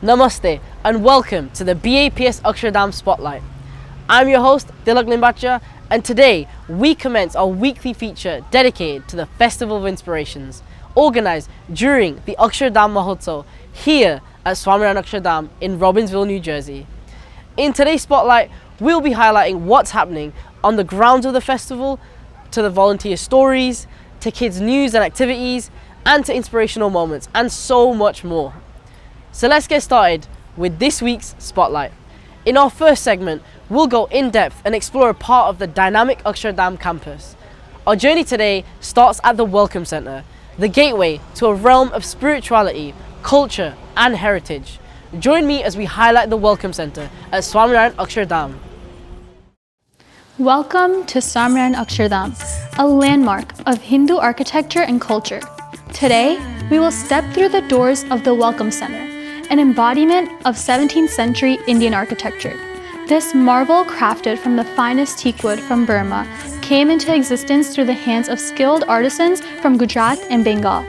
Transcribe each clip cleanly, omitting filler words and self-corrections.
Namaste and welcome to the BAPS Akshardham Spotlight. I'm your host Tilak Limbacha, and today we commence our weekly feature dedicated to the Festival of Inspirations, organised during the Akshardham Mahotsav here at Swaminarayan Akshardham in Robbinsville, New Jersey. In today's Spotlight, we'll be highlighting what's happening on the grounds of the festival, to the volunteer stories, to kids' news and activities, and to inspirational moments, and so much more. So let's get started with this week's Spotlight. In our first segment, we'll go in depth and explore a part of the dynamic Akshardham campus. Our journey today starts at the Welcome Centre, the gateway to a realm of spirituality, culture and heritage. Join me as we highlight the Welcome Centre at Swaminarayan Akshardham. Welcome to Swaminarayan Akshardham, a landmark of Hindu architecture and culture. Today, we will step through the doors of the Welcome Centre, an embodiment of 17th century Indian architecture. This marvel, crafted from the finest teak wood from Burma, came into existence through the hands of skilled artisans from Gujarat and Bengal.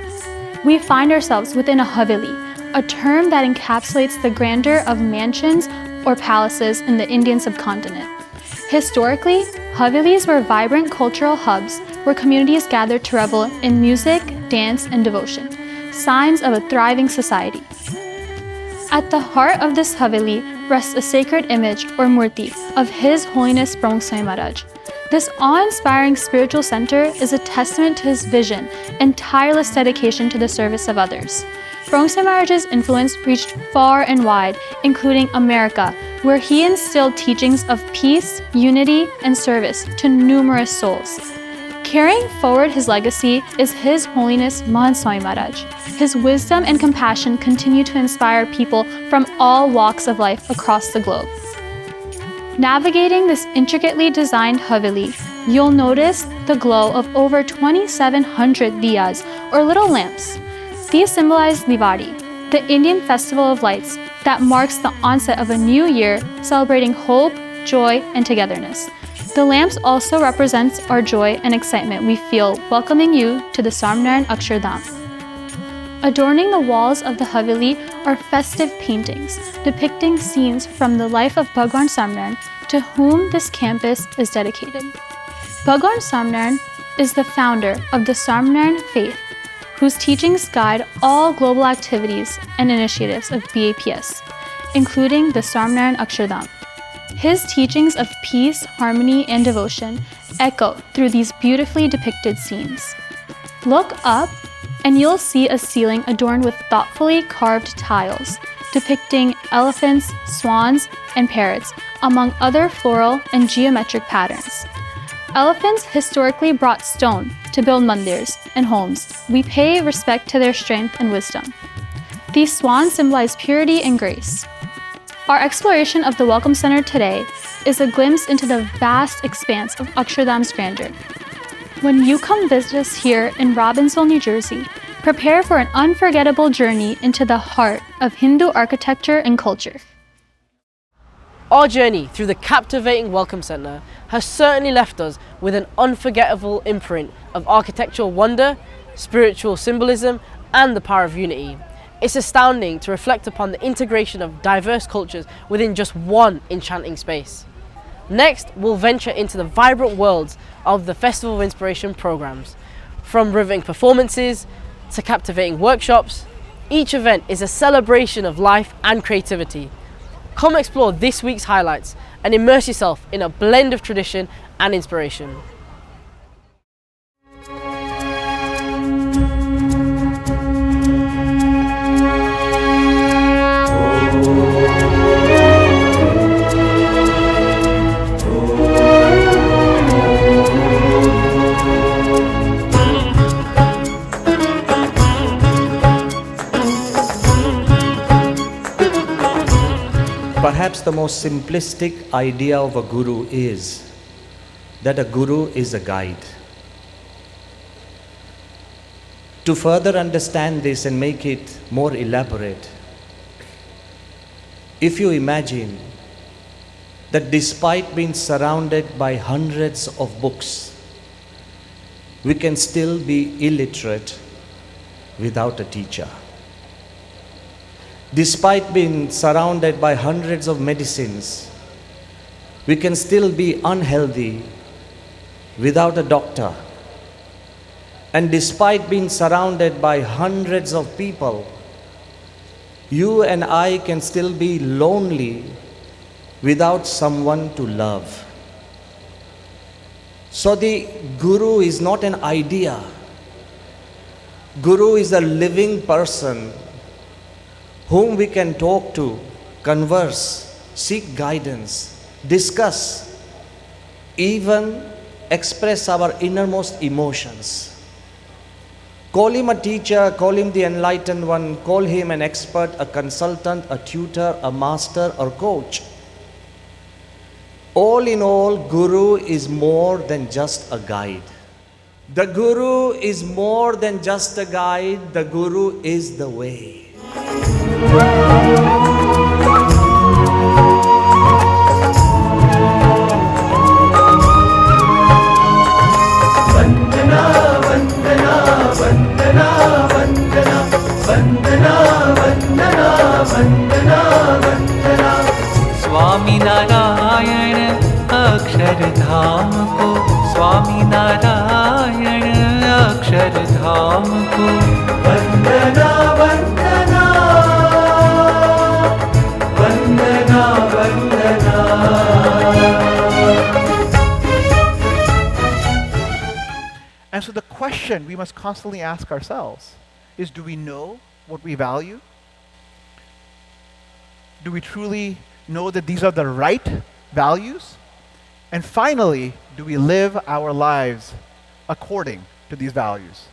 We find ourselves within a haveli, a term that encapsulates the grandeur of mansions or palaces in the Indian subcontinent. Historically, havelis were vibrant cultural hubs where communities gathered to revel in music, dance, and devotion, signs of a thriving society. At the heart of this haveli rests a sacred image or murti of His Holiness Brahma Maharaj. This awe-inspiring spiritual center is a testament to his vision and tireless dedication to the service of others. Brahma Maharaj's influence reached far and wide, including America, where he instilled teachings of peace, unity, and service to numerous souls. Carrying forward his legacy is His Holiness Mahotsav Maharaj. His wisdom and compassion continue to inspire people from all walks of life across the globe. Navigating this intricately designed haveli, you'll notice the glow of over 2,700 diyas, or little lamps. These symbolize Diwali, the Indian festival of lights that marks the onset of a new year, celebrating hope, joy, and togetherness. The lamps also represents our joy and excitement we feel welcoming you to the Swaminarayan Akshardham. Adorning the walls of the haveli are festive paintings depicting scenes from the life of Bhagwan Swaminarayan, to whom this campus is dedicated. Bhagwan Swaminarayan is the founder of the Swaminarayan faith, whose teachings guide all global activities and initiatives of BAPS, including the Swaminarayan Akshardham. His teachings of peace, harmony, and devotion echo through these beautifully depicted scenes. Look up and you'll see a ceiling adorned with thoughtfully carved tiles depicting elephants, swans, and parrots, among other floral and geometric patterns. Elephants historically brought stone to build mandirs and homes. We pay respect to their strength and wisdom. These swans symbolize purity and grace. Our exploration of the Welcome Center today is a glimpse into the vast expanse of Akshardham's grandeur. When you come visit us here in Robbinsville, New Jersey, prepare for an unforgettable journey into the heart of Hindu architecture and culture. Our journey through the captivating Welcome Centre has certainly left us with an unforgettable imprint of architectural wonder, spiritual symbolism, and the power of unity. It's astounding to reflect upon the integration of diverse cultures within just one enchanting space. Next, we'll venture into the vibrant worlds of the Festival of Inspiration programs. From riveting performances to captivating workshops, each event is a celebration of life and creativity. Come explore this week's highlights and immerse yourself in a blend of tradition and inspiration. Perhaps the most simplistic idea of a guru is that a guru is a guide. To further understand this and make it more elaborate, if you imagine that despite being surrounded by hundreds of books, we can still be illiterate without a teacher. Despite being surrounded by hundreds of medicines, we can still be unhealthy without a doctor. And despite being surrounded by hundreds of people, you and I can still be lonely without someone to love. So the Guru is not an idea. Guru is a living person whom we can talk to, converse, seek guidance, discuss, even express our innermost emotions. Call him a teacher, call him the enlightened one, call him an expert, a consultant, a tutor, a master, or coach. All in all, Guru is more than just a guide. The Guru is more than just a guide, the Guru is the way. Swaminarayan Akshardham को, स्वामीनारायण अक्षरधाम को वंदना वंदना वंदना वंदना। And so the question we must constantly ask ourselves is, do we know what we value? Do we truly know that these are the right values? And finally, do we live our lives according to these values?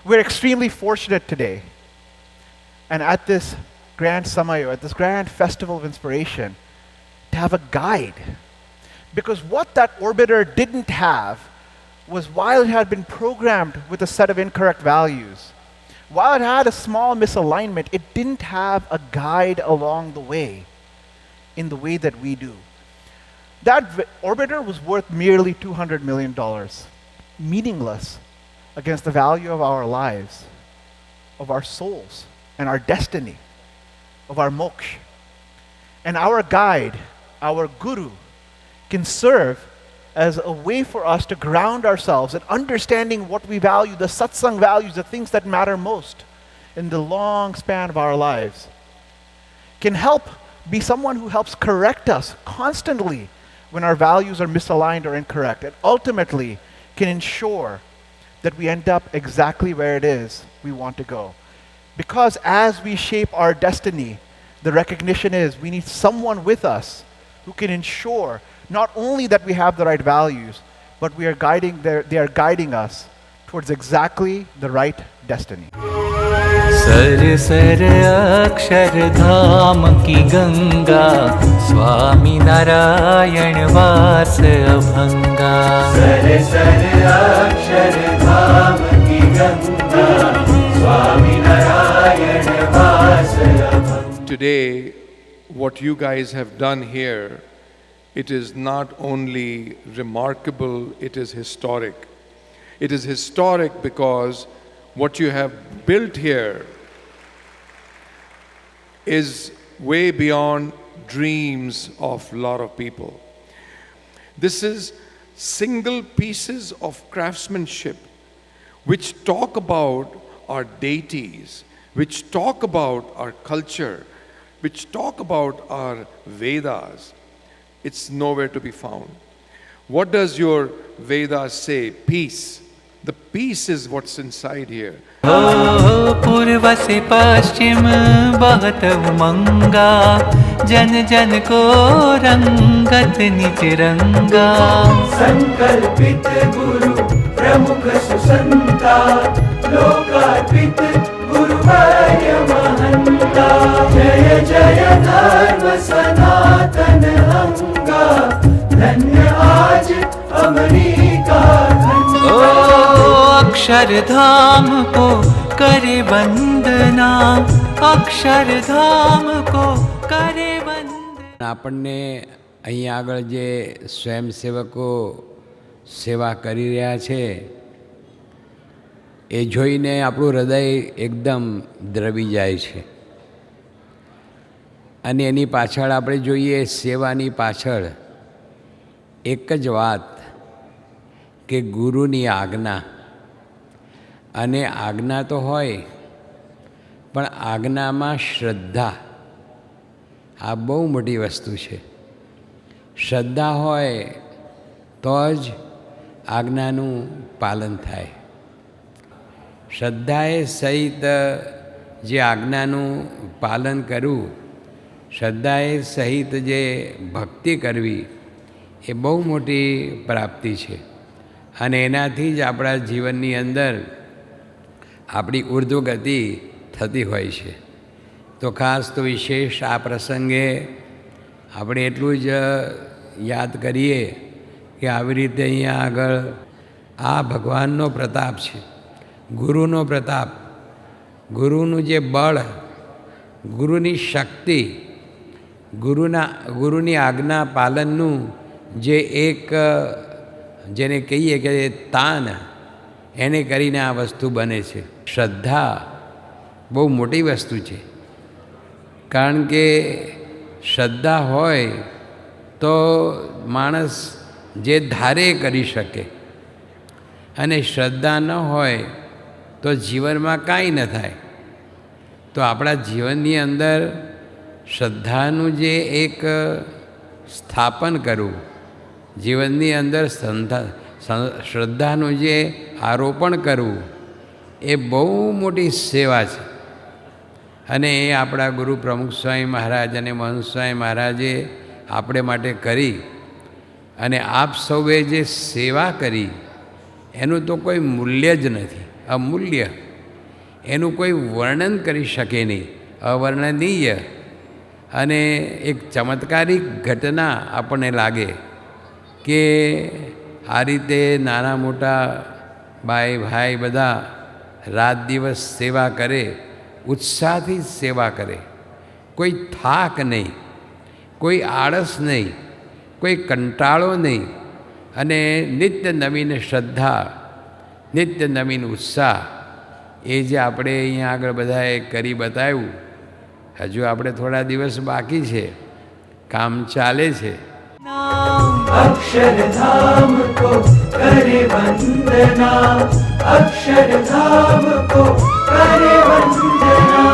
We're extremely fortunate today, and at this grand Samayo, at this grand festival of inspiration, to have a guide. Because what that orbiter didn't have was, while it had been programmed with a set of incorrect values, while it had a small misalignment, it didn't have a guide along the way in the way that we do. That orbiter was worth merely $200 million, meaningless against the value of our lives, of our souls, and our destiny, of our moksha. And our guide, our Guru, can serve as a way for us to ground ourselves in understanding what we value, the satsang values, the things that matter most in the long span of our lives. Can help be someone who helps correct us constantly when our values are misaligned or incorrect, and ultimately can ensure that we end up exactly where it is we want to go. Because as we shape our destiny, the recognition is we need someone with us who can ensure not only that we have the right values, but they are guiding us towards exactly the right destiny. Sir sir Akshardham की गंगा, स्वामी नारायण वास अभंगा। Sir sir Akshardham की गंगा, स्वामी नारायण वास अभंगा। Today, what you guys have done here, it is not only remarkable, it is historic. It is historic because what you have built here is way beyond dreams of a lot of people. This is single pieces of craftsmanship which talk about our deities, which talk about our culture, which talk about our Vedas. It's nowhere to be found. What does your Vedas say? Peace. The peace is what's inside here. पूर्व से पश्चिम बहत उमंगा, जन जन को रंगत निज रंगा। संकल्पित गुरु प्रमुख सुसंता, लोकार्पित गुरुवर्य महंता। जय जय धर्म सनातन अंगा, धन्य आज अमेरिका घंटा। अक्षरधाम को करे वंदना, अक्षरधाम को करे वंदना। આપણને અહીં આગળ જે સ્વયંસેવકો સેવા કરી રહ્યા છે એ જોઈને આપણું હૃદય એકદમ દ્રવી જાય છે. અને એની પાછળ આપણે જોઈએ સેવાની પાછળ એક જ વાત કે ગુરુની આજ્ઞા. અને આજ્ઞા તો હોય પણ આજ્ઞામાં શ્રદ્ધા, આ બહુ મોટી વસ્તુ છે. શ્રદ્ધા હોય તો જ આજ્ઞાનું પાલન થાય. શ્રદ્ધાએ સહિત જે આજ્ઞાનું પાલન કરવું, શ્રદ્ધાએ સહિત જે ભક્તિ કરવી, એ બહુ મોટી પ્રાપ્તિ છે. અને એનાથી જ આપણા જીવનની અંદર આપણી ઉર્ધ્વગતિ થતી હોય છે. તો ખાસ તો વિશેષ આ પ્રસંગે આપણે એટલું જ યાદ કરીએ કે આવી રીતે અહીંયા આગળ આ ભગવાનનો પ્રતાપ છે, ગુરુનો પ્રતાપ, ગુરુનું જે બળ, ગુરુની શક્તિ, ગુરુની આજ્ઞા પાલનનું જે એક જેને કહીએ કે તાન, એને કરીને આ વસ્તુ બને છે. શ્રદ્ધા બહુ મોટી વસ્તુ છે, કારણ કે શ્રદ્ધા હોય તો માણસ જે ધારે કરી શકે, અને શ્રદ્ધા ન હોય તો જીવનમાં કાંઈ ન થાય. તો આપણા જીવનની અંદર શ્રદ્ધાનું જે એક સ્થાપન કરવું, જીવનની અંદર શ્રદ્ધાનું જે આરોપણ કરવું, એ બહુ મોટી સેવા છે. અને એ આપણા ગુરુ પ્રમુખ સ્વામી મહારાજ અને મહંત સ્વામી મહારાજે આપણે માટે કરી. અને આપ સૌએ જે સેવા કરી એનું તો કોઈ મૂલ્ય જ નથી, અમૂલ્ય. એનું કોઈ વર્ણન કરી શકે નહીં, અવર્ણનીય. અને એક ચમત્કારિક ઘટના આપણને લાગે કે આ રીતે નાના મોટા ભાઈ બધા રાત દિવસ સેવા કરે, ઉત્સાહથી સેવા કરે, કોઈ થાક નહીં, કોઈ આળસ નહીં, કોઈ કંટાળો નહીં. અને નિત્ય નવીન શ્રદ્ધા, નિત્ય નવીન ઉત્સાહ, એ જે આપણે અહીંયા આગળ બધાએ કરી બતાવ્યું. હજુ આપણે થોડા દિવસ બાકી છે, કામ ચાલે છે. अक्षरधाम को करे वंदना, अक्षरधाम को करे वंदना.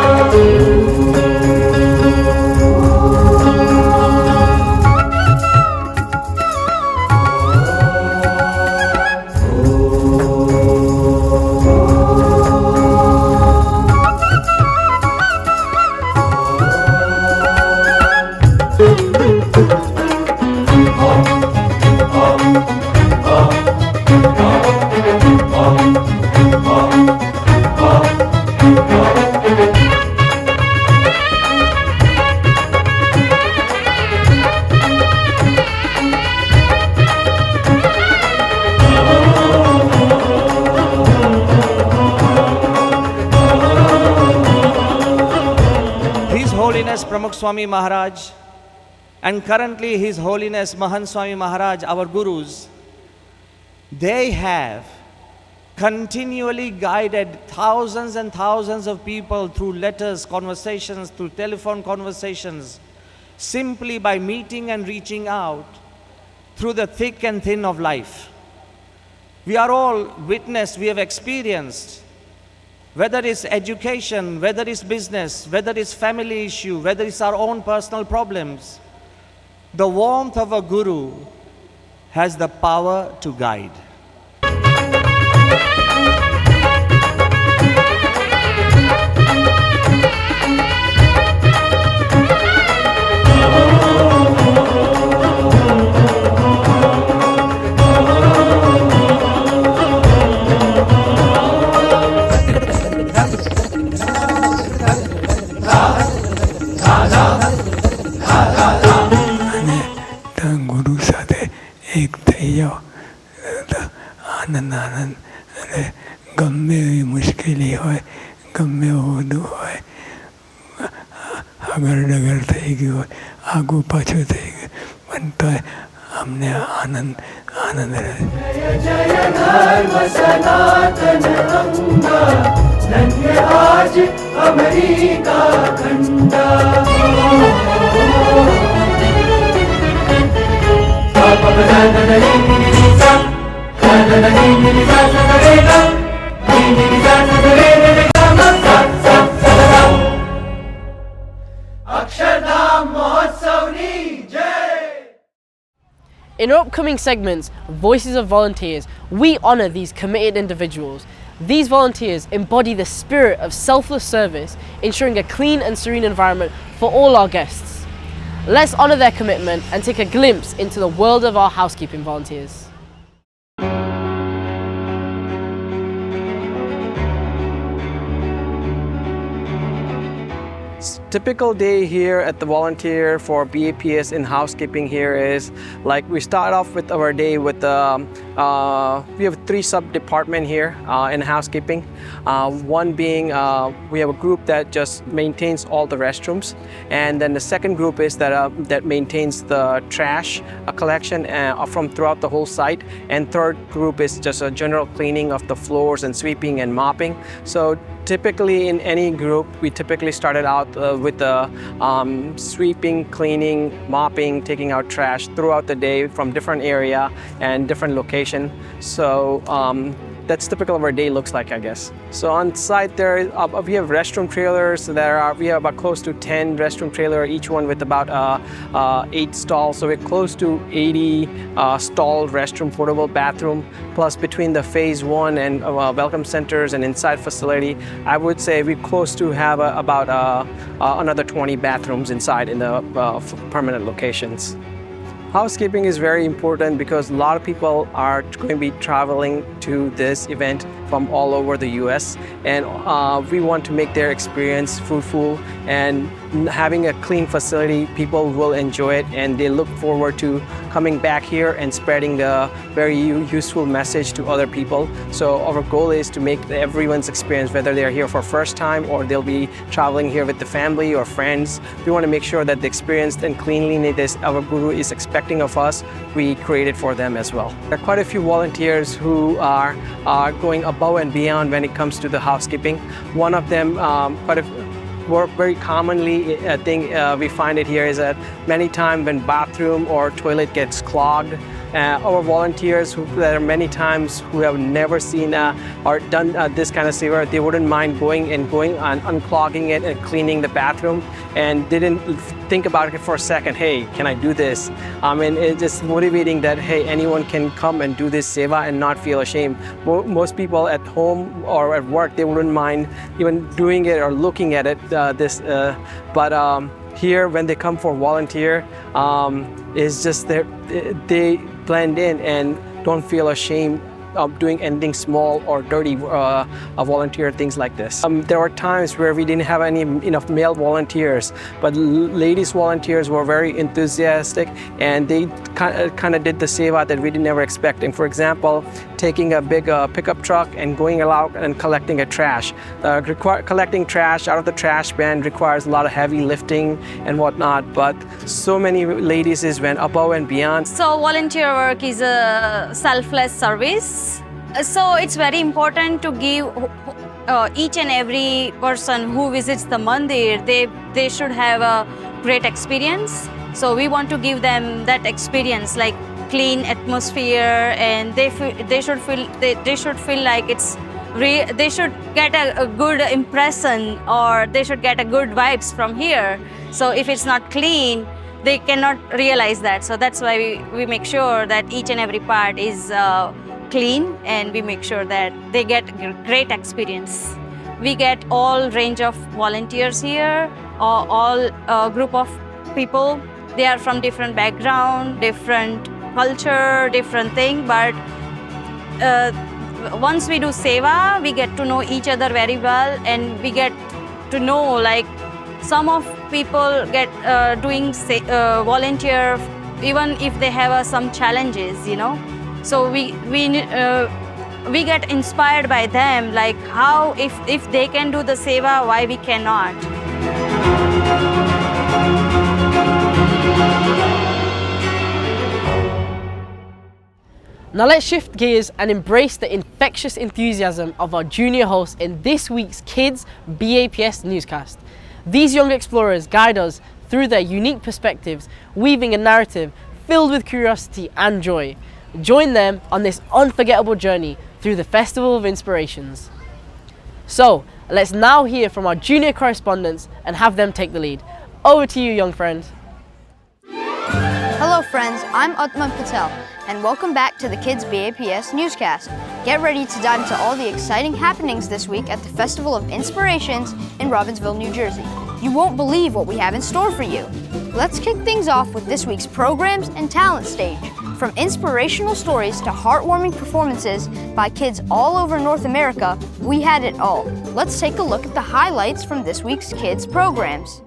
Pramukh Swami Maharaj and currently His Holiness Mahant Swami Maharaj, our gurus, they have continually guided thousands and thousands of people through letters, conversations, through telephone conversations, simply by meeting and reaching out through the thick and thin of life. We are all witnessed, we have experienced, whether it's education, whether it's business, whether it's family issue, whether it's our own personal problems, the warmth of a guru has the power to guide. ગુરુ સાથે એક થઈ જાઓ તો આનંદ આનંદ. અને ગમે એવી મુશ્કેલી હોય, ગમે એવું બધું હોય, આગળ ડગર થઈ ગયું હોય, આગું પાછું થઈ ગયું, પણ તો અમને આનંદ આનંદ રહે. जय धर्म सनातन अंगा, धन्य आज America Khanda. Akshardham Mahotsavni Jai! In our upcoming segments, Voices of Volunteers, we honour these committed individuals. These volunteers embody the spirit of selfless service, ensuring a clean and serene environment for all our guests. Let's honour their commitment and take a glimpse into the world of our housekeeping volunteers. Typical day here at the volunteer for BAPS in housekeeping here is like we start off with our day with we have 3 sub-department here in housekeeping. One being we have a group that just maintains all the restrooms, and then the second group is that maintains the trash collection from throughout the whole site, and third group is just a general cleaning of the floors and sweeping and mopping. So typically in any group, we typically started out with the sweeping, cleaning, mopping, taking out trash throughout the day from different area and different location. So that's typical of our day looks like, I guess. So on site there, we have restroom trailers. We have about close to 10 restroom trailer, each one with about 8 stalls. So we're close to 80 stall restroom, portable bathroom. Plus between the phase 1 and welcome centers and inside facility, I would say we're close to have about another 20 bathrooms inside in the permanent locations. Housekeeping is very important because a lot of people are going to be traveling to this event from all over the US, and we want to make their experience fruitful, and having a clean facility, people will enjoy it and they look forward to coming back here and spreading the very useful message to other people. So our goal is to make everyone's experience, whether they're here for first time or they'll be traveling here with the family or friends, we want to make sure that the experience and cleanliness our Guru is expecting of us, we create it for them as well. There are quite a few volunteers who are going above and beyond when it comes to the housekeeping. One of them, work very commonly, I think we find it here, is that many times when bathroom or toilet gets clogged, our volunteers there are many times who have never seen or done this kind of sewer, they wouldn't mind going and unclogging it and cleaning the bathroom, and didn't think about it for a second. Hey, can I do this? And it's just motivating that, hey, anyone can come and do this seva and not feel ashamed. Most people at home or at work, they wouldn't mind even doing it or looking at it. But here, when they come for volunteer, it's just they blend in and don't feel ashamed of doing anything small or dirty volunteer things like this. There were times where we didn't have enough male volunteers, but ladies volunteers were very enthusiastic, and they kind of did the seva that we didn't ever expect. And for example, taking a big pickup truck and going out and collecting a trash. Collecting trash out of the trash bin requires a lot of heavy lifting and whatnot, but so many ladies went above and beyond. So volunteer work is a selfless service. So it's very important to give each and every person who visits the mandir, they should have a great experience. So we want to give them that experience, like clean atmosphere, and they should feel like they should get a good impression, or they should get a good vibes from here. So if it's not clean, they cannot realize that. So that's why we make sure that each and every part is clean, and we make sure that they get great experience. We get all range of volunteers here, all group of people. They are from different background, different culture, different thing, but once we do seva, we get to know each other very well, and we get to know, like, some of people get doing volunteer even if they have some challenges, you know. So we get inspired by them, like how if they can do the seva, why we cannot. Now let's shift gears and embrace the infectious enthusiasm of our junior hosts in this week's Kids BAPS newscast. These young explorers guide us through their unique perspectives, weaving a narrative filled with curiosity and joy. Join them on this unforgettable journey through the Festival of Inspirations. So let's now hear from our junior correspondents and have them take the lead. Over to you, young friend. Hello friends, I'm Utman Patel, and welcome back to the Kids BAPS Newscast. Get ready to dive into all the exciting happenings this week at the Festival of Inspirations in Robbinsville, New Jersey. You won't believe what we have in store for you. Let's kick things off with this week's programs and talent stage. From inspirational stories to heartwarming performances by kids all over North America, we had it all. Let's take a look at the highlights from this week's kids programs.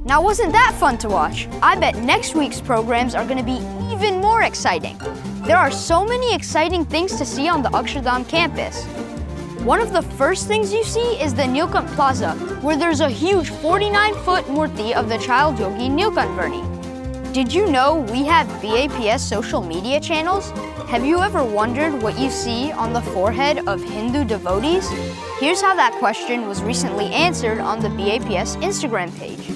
Now wasn't that fun to watch? I bet next week's programs are going to be even more exciting. There are so many exciting things to see on the Akshardham campus. One of the first things you see is the Nilkant Plaza, where there's a huge 49-foot murti of the child yogi Nilkant Varni. Did you know we have BAPS social media channels? Have you ever wondered what you see on the forehead of Hindu devotees? Here's how that question was recently answered on the BAPS Instagram page.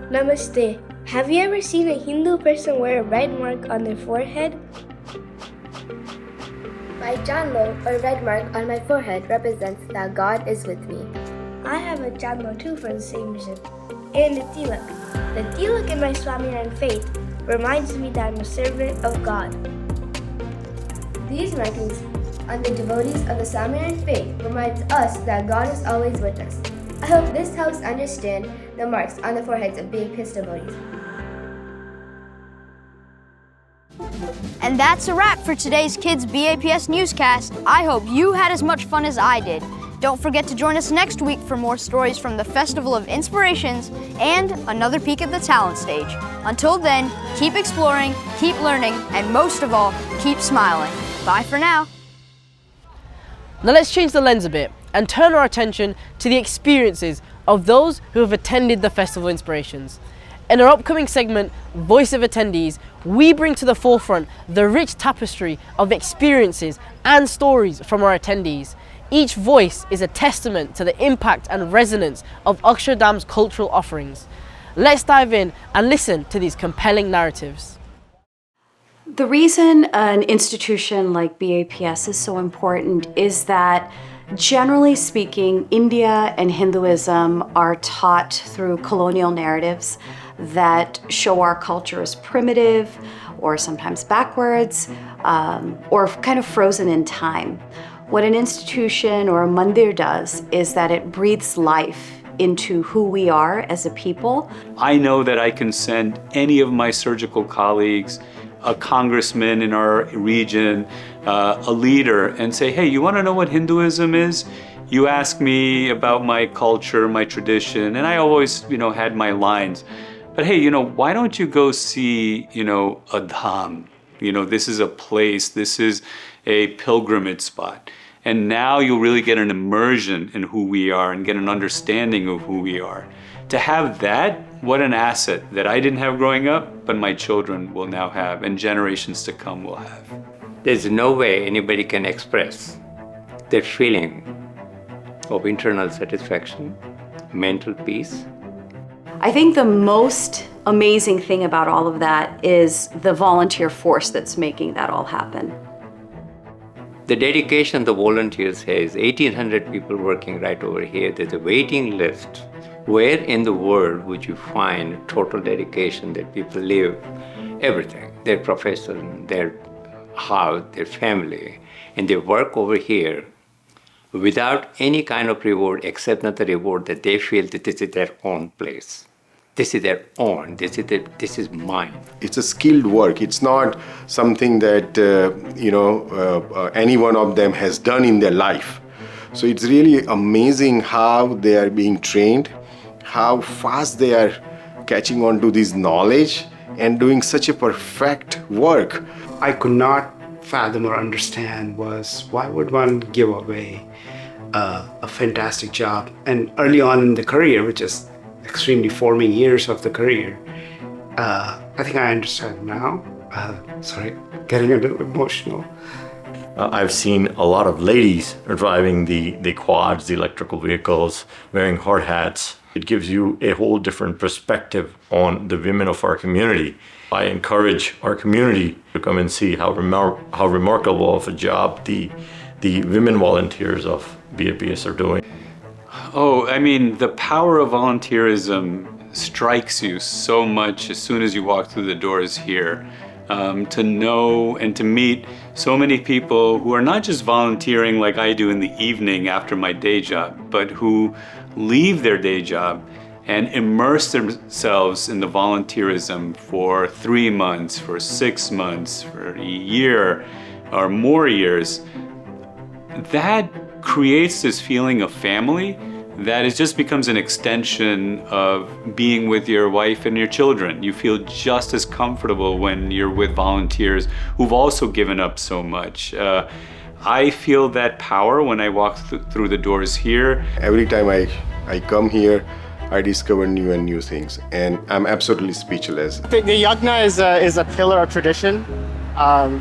Namaste. Have you ever seen a Hindu person wear a red mark on their forehead? My janlo, or red mark on my forehead, represents that God is with me. I have a janlo too for the same reason. And a tilak. The tilak in my Swaminarayan faith reminds me that I'm a servant of God. These markings on the devotees of the Swaminarayan faith reminds us that God is always with us. I hope this helps understand the marks on the foreheads of BAPS devotees. And that's a wrap for today's Kids BAPS Newscast. I hope you had as much fun as I did. Don't forget to join us next week for more stories from the Festival of Inspirations and another peek at the talent stage. Until then, keep exploring, keep learning, and most of all, keep smiling. Bye for now. Now let's change the lens a bit and turn our attention to the experiences of those who have attended the Festival of Inspirations. In our upcoming segment, Voice of Attendees, we bring to the forefront the rich tapestry of experiences and stories from our attendees. Each voice is a testament to the impact and resonance of Akshardham's cultural offerings. Let's dive in and listen to these compelling narratives. The reason an institution like BAPS is so important is that, generally speaking, India and Hinduism are taught through colonial narratives that show our culture as primitive or sometimes backwards or kind of frozen in time. What an institution or a mandir does is that it breathes life into who we are as a people. I know that I can send any of my surgical colleagues, a congressman in our region, a leader, and say, hey, you want to know what Hinduism is? You ask me about my culture, my tradition, and I always, had my lines. But hey, why don't you go see, a dham? This is a place, this is a pilgrimage spot. And now you'll really get an immersion in who we are and get an understanding of who we are. To have that, what an asset that I didn't have growing up, but my children will now have and generations to come will have. There's no way anybody can express their feeling of internal satisfaction, mental peace. I think the most amazing thing about all of that is the volunteer force that's making that all happen. The dedication the volunteers has, 1,800 people working right over here. There's a waiting list. Where in the world would you find total dedication that people leave everything, their profession, their house, their family, and they work over here without any kind of reward except not the reward that they feel that this is their own place. this is their own, this is mine. It's a skilled work. It's not something that any one of them has done in their life. So it's really amazing how they are being trained, how fast they are catching on to this knowledge and doing such a perfect work. I could not fathom or understand was why would one give away a fantastic job, and early on in the career, which is extremely forming years of the career. I think I understand now. Sorry, getting a little emotional. I've seen a lot of ladies driving the quads, the electrical vehicles, wearing hard hats. It gives you a whole different perspective on the women of our community. I encourage our community to come and see how remarkable of a job the women volunteers of BAPS are doing. Oh, I mean, the power of volunteerism strikes you so much as soon as you walk through the doors here. To know and to meet so many people who are not just volunteering like I do in the evening after my day job, but who leave their day job and immerse themselves in the volunteerism for 3 months, for 6 months, for a year or more years. That creates this feeling of family that it just becomes an extension of being with your wife and your children. You feel just as comfortable when you're with volunteers who've also given up so much. I feel that power when I walk through the doors here. Every time I come here, I discover new and new things, and I'm absolutely speechless. The yagna is a pillar of tradition.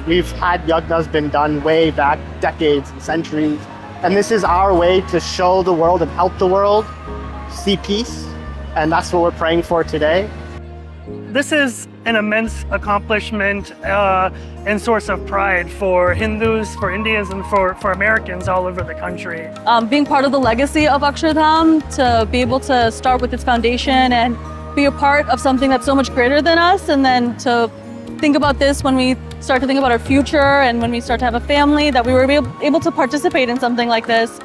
We've had yagnas been done way back, decades and centuries. And this is our way to show the world and help the world see peace. And that's what we're praying for today. This is an immense accomplishment and source of pride for Hindus, for Indians, and for Americans all over the country. Being part of the legacy of Akshardham, to be able to start with its foundation and be a part of something that's so much greater than us, and then to think about this when we start to think about our future and when we start to have a family, that we were able to participate in something like this.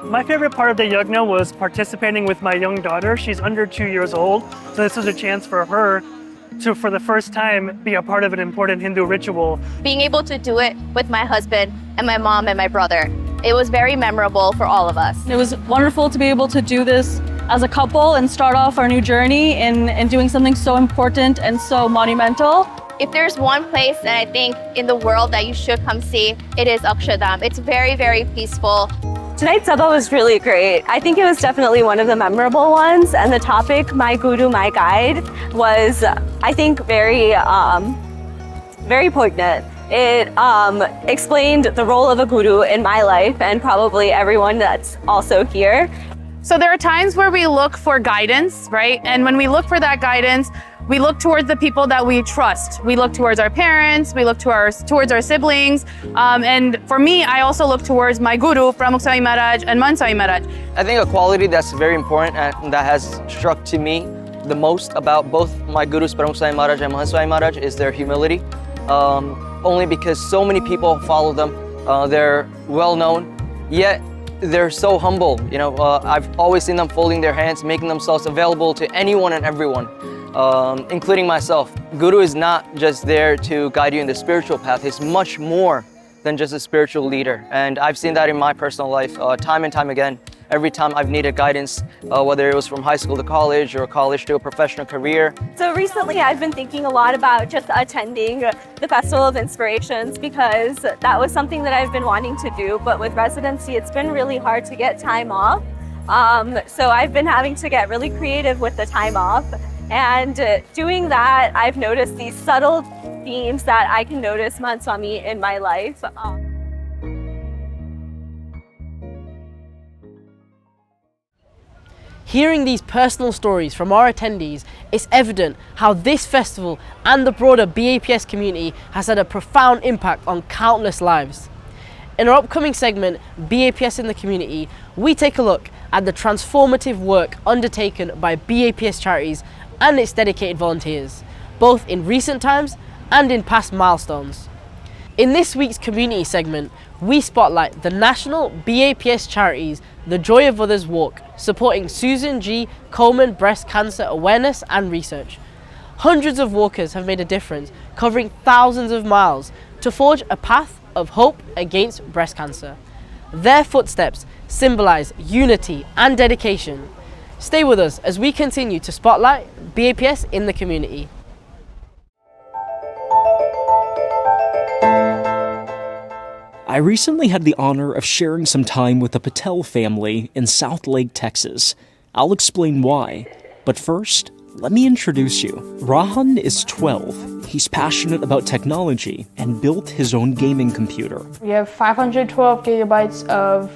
My favorite part of the yagna was participating with my young daughter. She's under 2 years old, so this was a chance for her to, for the first time, be a part of an important Hindu ritual. Being able to do it with my husband and my mom and my brother, it was very memorable for all of us. It was wonderful to be able to do this as a couple and start off our new journey in doing something so important and so monumental. If there's one place that I think in the world that you should come see, it is Akshardham. It's very, very peaceful. Tonight's sabha was really great. I think it was definitely one of the memorable ones, and the topic, My Guru, My Guide, was, I think, very poignant. It explained the role of a guru in my life and probably everyone that's also here. So there are times where we look for guidance, right? And when we look for that guidance, we look towards the people that we trust. We look towards our parents, we look towards our siblings. And for me, I also look towards my guru, Pramukh Swami Maharaj and Man Swami Maharaj. I think a quality that's very important and that has struck to me the most about both my gurus, Pramukh Swami Maharaj and Man Swami Maharaj, is their humility. Only because so many people follow them. They're well known, yet they're so humble. You know, I've always seen them folding their hands, making themselves available to anyone and everyone. Including myself. Guru is not just there to guide you in the spiritual path. He's much more than just a spiritual leader. And I've seen that in my personal life time and time again. Every time I've needed guidance, whether it was from high school to college or college to a professional career. So recently I've been thinking a lot about just attending the Festival of Inspirations, because that was something that I've been wanting to do, but with residency it's been really hard to get time off. So I've been having to get really creative with the time off. And doing that, I've noticed these subtle themes that I can notice Man Swami in my life. Hearing these personal stories from our attendees, it's evident how this festival and the broader BAPS community has had a profound impact on countless lives. In our upcoming segment, BAPS in the Community, we take a look at the transformative work undertaken by BAPS charities and its dedicated volunteers, both in recent times and in past milestones. In this week's community segment, we spotlight the national BAPS charities the Joy of Others Walk, supporting Susan G. Komen breast cancer awareness and research. Hundreds of walkers have made a difference, covering thousands of miles to forge a path of hope against breast cancer. Their footsteps symbolize unity and dedication. Stay with us as we continue to spotlight BAPS in the community. I recently had the honor of sharing some time with the Patel family in South Lake, Texas. I'll explain why, but first, let me introduce you. Rahan is 12. He's passionate about technology and built his own gaming computer. We have 512 gigabytes of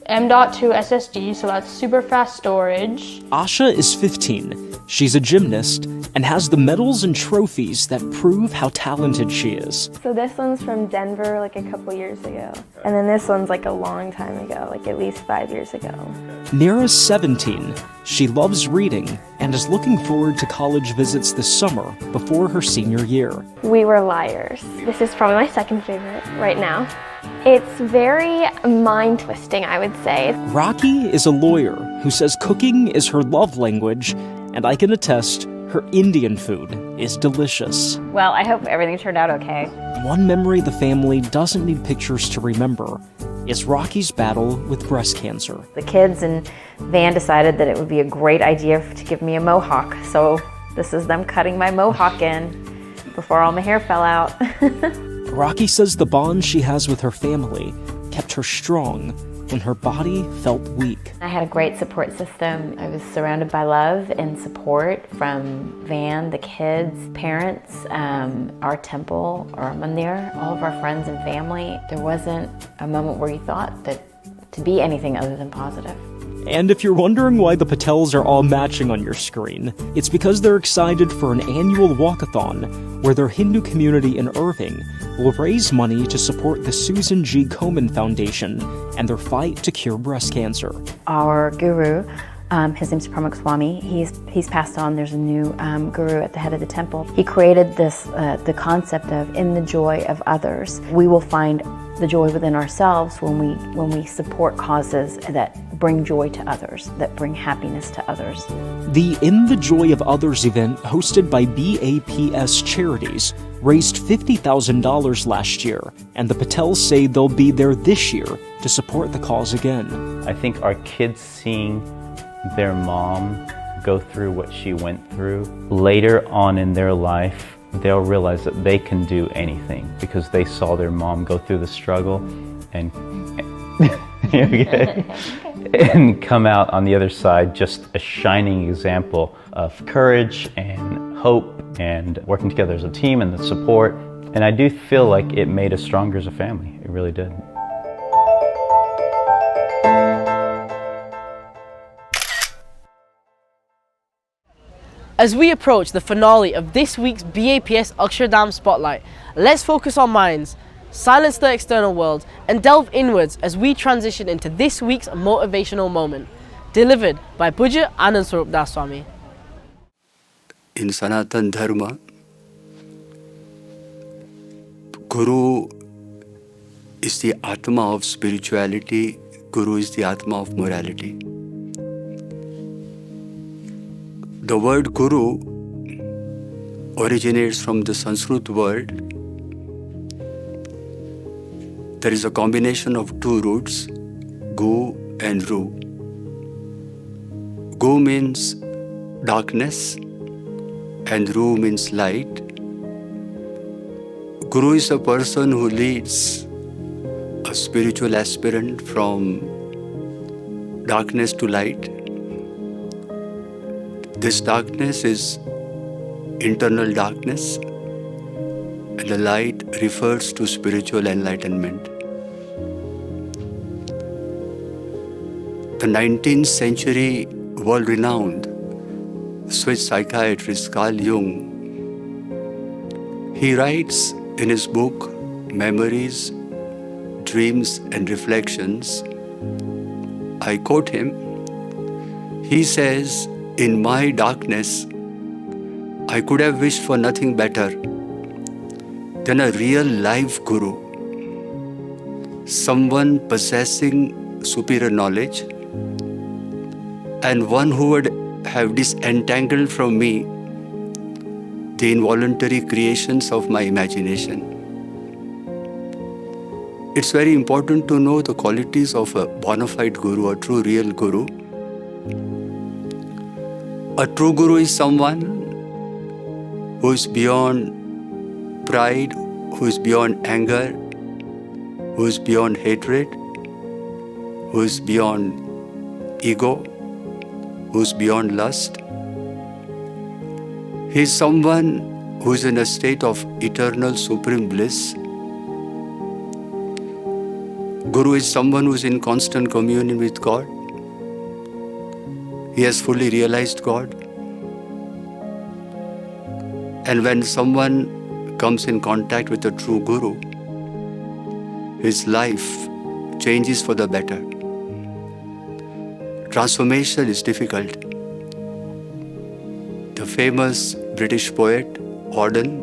M.2 SSD, so that's super fast storage. Asha is 15. She's a gymnast and has the medals and trophies that prove how talented she is. So this one's from Denver like a couple years ago. And then this one's like a long time ago, like at least 5 years ago. Nira's 17. She loves reading and is looking forward to college visits this summer before her senior year. We Were Liars. This is probably my second favorite right now. It's very mind-twisting, I would say. Rocky is a lawyer who says cooking is her love language, and I can attest her Indian food is delicious. Well, I hope everything turned out okay. One memory the family doesn't need pictures to remember is Rocky's battle with breast cancer. The kids and Van decided that it would be a great idea to give me a mohawk, so this is them cutting my mohawk in before all my hair fell out. Rocky says the bond she has with her family kept her strong when her body felt weak. I had a great support system. I was surrounded by love and support from Van, the kids, parents, our temple, our mandir, all of our friends and family. There wasn't a moment where you thought that to be anything other than positive. And if you're wondering why the Patels are all matching on your screen, it's because they're excited for an annual walkathon where their Hindu community in Irving will raise money to support the Susan G. Komen Foundation and their fight to cure breast cancer. Our guru, his name's Pramukh Swami, he's passed on. There's a new guru at the head of the temple. He created this, the concept of in the joy of others. We will find the joy within ourselves when we support causes that bring joy to others, that bring happiness to others. The In the Joy of Others event hosted by BAPS Charities raised $50,000 last year, and the Patels say they'll be there this year to support the cause again. I think our kids seeing their mom go through what she went through, later on in their life, they'll realize that they can do anything because they saw their mom go through the struggle and and come out on the other side just a shining example of courage and hope and working together as a team and the support. And I do feel like it made us stronger as a family. It really did. As we approach the finale of this week's BAPS Akshardham Spotlight, let's focus our minds, silence the external world, and delve inwards as we transition into this week's motivational moment, delivered by Pujya Anand Swarup Das Swami. In Sanatan Dharma, Guru is the Atma of spirituality, Guru is the Atma of morality. The word Guru originates from the Sanskrit word. There is a combination of two roots, Gu and Ru. Gu means darkness and Ru means light. Guru is a person who leads a spiritual aspirant from darkness to light. This darkness is internal darkness, and the light refers to spiritual enlightenment. The 19th century world-renowned Swiss psychiatrist Carl Jung, he writes in his book Memories, Dreams and Reflections, I quote him, he says, "In my darkness, I could have wished for nothing better than a real life guru, someone possessing superior knowledge, and one who would have disentangled from me the involuntary creations of my imagination. It's very important to know the qualities of a bona fide guru, a true real guru. A true guru is someone who is beyond pride, who is beyond anger, who is beyond hatred, who is beyond ego, who is beyond lust. He is someone who is in a state of eternal supreme bliss. Guru is someone who is in constant communion with God. He has fully realized God. And when someone comes in contact with a true guru, his life changes for the better. Transformation is difficult. The famous British poet, Auden,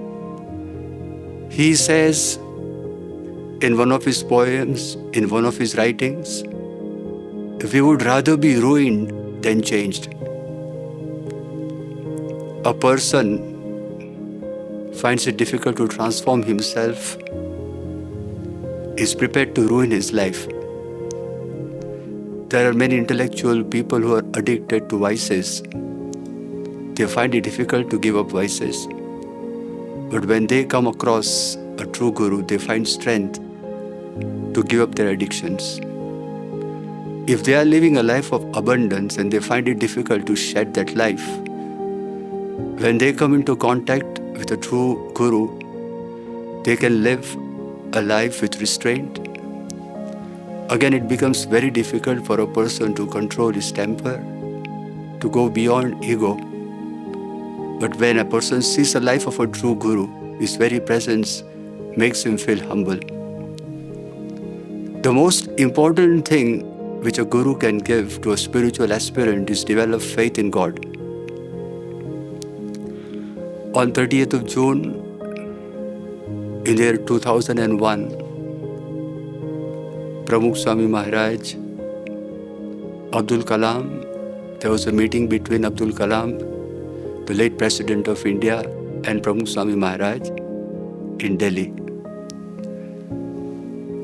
he says in one of his poems, in one of his writings, we would rather be ruined than changed. A person finds it difficult to transform himself, is prepared to ruin his life. There are many intellectual people who are addicted to vices. They find it difficult to give up vices. But when they come across a true guru, they find strength to give up their addictions. If they are living a life of abundance and they find it difficult to shed that life, when they come into contact with a true guru, they can live a life with restraint. Again, it becomes very difficult for a person to control his temper, to go beyond ego. But when a person sees the life of a true guru, his very presence makes him feel humble. The most important thing which a guru can give to a spiritual aspirant is develop faith in God. On 30th of June, in the year 2001, Pramukh Swami Maharaj, Abdul Kalam, there was a meeting between Abdul Kalam, the late President of India, and Pramukh Swami Maharaj in Delhi.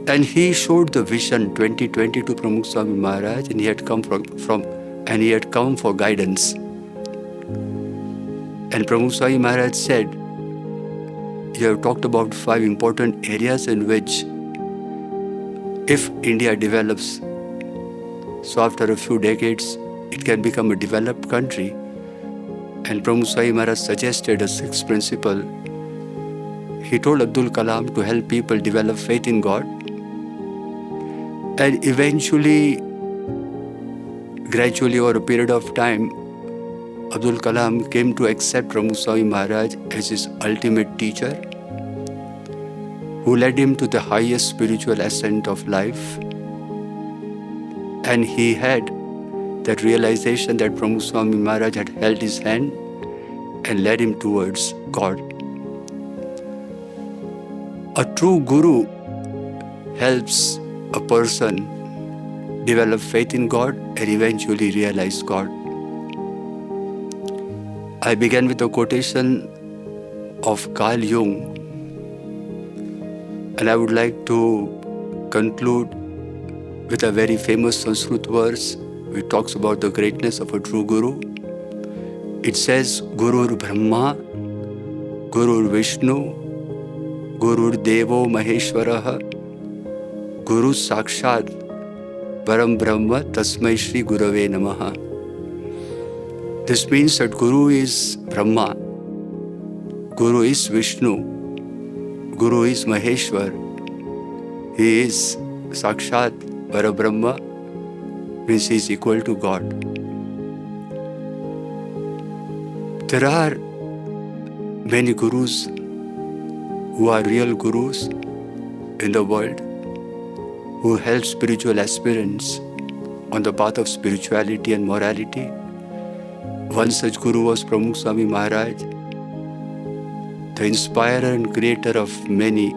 And he showed the vision 2020 to Pramukh Swami Maharaj, and he had come for guidance. And Pramukh Swami Maharaj said, you have talked about 5 important areas in which, if India develops, so after a few decades, it can become a developed country. And Pramukh Swami Maharaj suggested a 6th principle. He told Abdul Kalam to help people develop faith in God. And eventually, gradually over a period of time, Abdul Kalam came to accept Pramukh Swami Maharaj as his ultimate teacher, who led him to the highest spiritual ascent of life. And he had that realization that Pramukh Swami Maharaj had held his hand and led him towards God. A true guru helps a person develop faith in God and eventually realize God. I began with a quotation of Carl Jung, and I would like to conclude with a very famous Sanskrit verse which talks about the greatness of a true guru. It says, Gurur Brahma, Gurur Vishnu, Gurur Devo Maheshwaraha, Guru Sakshat, Param Brahma, Tasmai Shri Gurave Namaha. This means that Guru is Brahma, Guru is Vishnu, Guru is Maheshwar, he is Sakshat Parabrahma, means he is equal to God. There are many gurus who are real gurus in the world who help spiritual aspirants on the path of spirituality and morality. One such guru was Pramukh Swami Maharaj, the inspirer and creator of many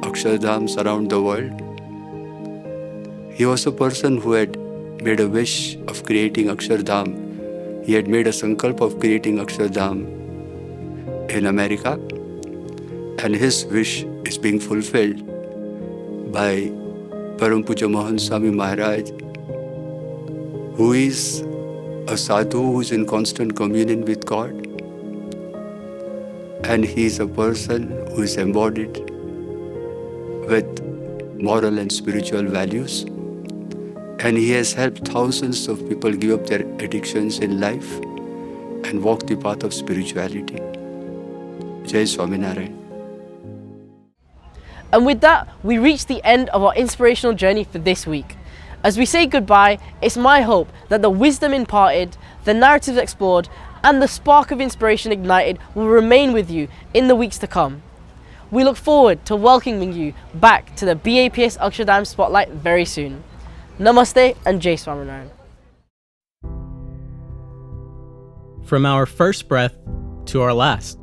Akshardhams around the world. He was a person who had made a wish of creating Akshardham. He had made a sankalp of creating Akshardham in America, and his wish is being fulfilled by Param Puja Mohan Swami Maharaj, who is a sadhu who is in constant communion with God, and he is a person who is embodied with moral and spiritual values, and he has helped thousands of people give up their addictions in life and walk the path of spirituality. Jai Swaminarayan. And with that, we reach the end of our inspirational journey for this week. As we say goodbye, it's my hope that the wisdom imparted, the narratives explored, and the spark of inspiration ignited will remain with you in the weeks to come. We look forward to welcoming you back to the BAPS Akshardham Spotlight very soon. Namaste and Jai Swaminarayan. From our first breath to our last,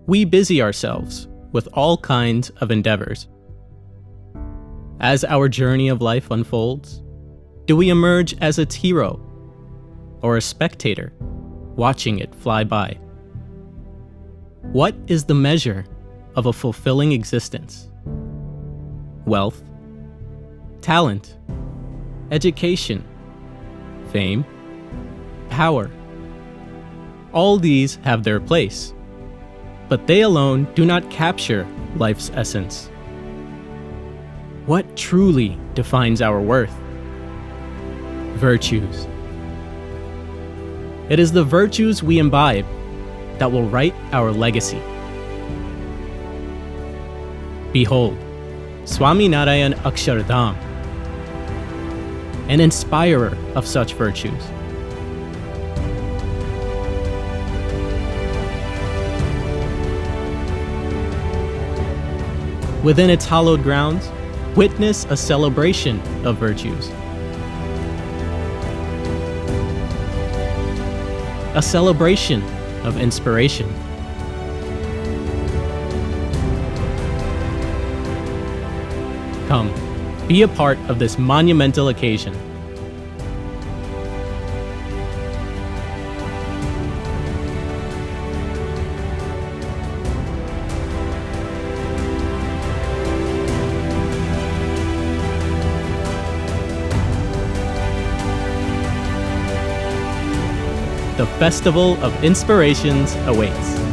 we busy ourselves with all kinds of endeavors. As our journey of life unfolds, do we emerge as its hero or a spectator watching it fly by? What is the measure of a fulfilling existence? Wealth, talent, education, fame, power. All these have their place, but they alone do not capture life's essence. What truly defines our worth? Virtues. It is the virtues we imbibe that will write our legacy. Behold, Swaminarayan Akshardham, an inspirer of such virtues. Within its hallowed grounds, witness a celebration of virtues. A celebration of inspiration. Come, be a part of this monumental occasion. The Festival of Inspirations awaits.